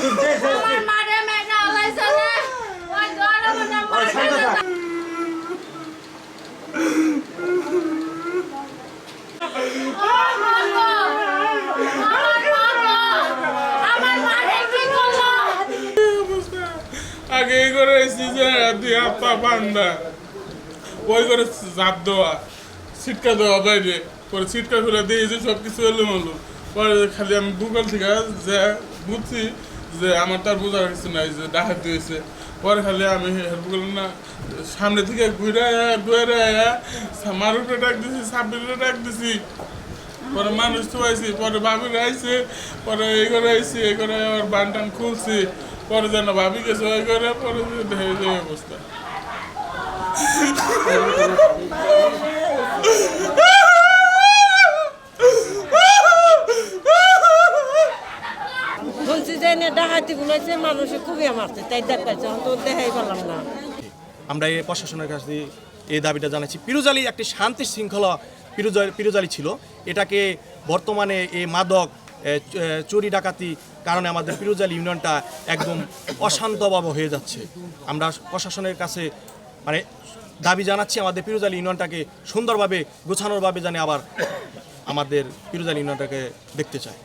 আমার মারে মেয়েটা আলাইছে রে ওই দোয়ারে মনে মারে আগে এই করে দুই হাত পা বান্ধা ওই করে চাপ দেওয়া ছিটকা দেওয়া বাইরে পরে ছিটকা খুলে দিয়েছে সব কিছু এলো হলো পরে খালি আমি গুগল থেকে যে বুঝছি যে আমার তার বোঝার কিছু নাই যে ডাকাত দিয়েছে পরে খালি আমি গুগল না সামনে থেকে ঘুরে ডুয়ে মারুকে ডাক দিছি সাব্বিরে ডাক দিছি পরে মানুষ তো আইসি পরে ভাবির আইসে পরে এই করে আইসি এই করে আবার বান টান খুলছি পরে যেন ভাবি গেছে ওই করে পরে যে অবস্থা বলছি যে ডাকাতি গুলাইছে মানুষে খুবই মারছে তাই দেখাচ্ছে তো দেখাই পেলাম না। আমরা এই প্রশাসনের কাছে এই দাবিটা জানাচ্ছি। পিরুজালি একটি শান্তি শৃঙ্খলা পিরুজালি ছিল, এটাকে বর্তমানে এই মাদক চুরি ডাকাতি কারণে আমাদের পিরুজালি ইউনিয়নটা একদম অশান্তভাবে হয়ে যাচ্ছে। আমরা প্রশাসনের কাছে মানে দাবি জানাচ্ছি আমাদের পিরুজালি ইউনিয়নটাকে সুন্দরভাবে গোছানোরভাবে জানি আবার আমাদের পিরুজালি ইউনিয়নটাকে দেখতে চাই।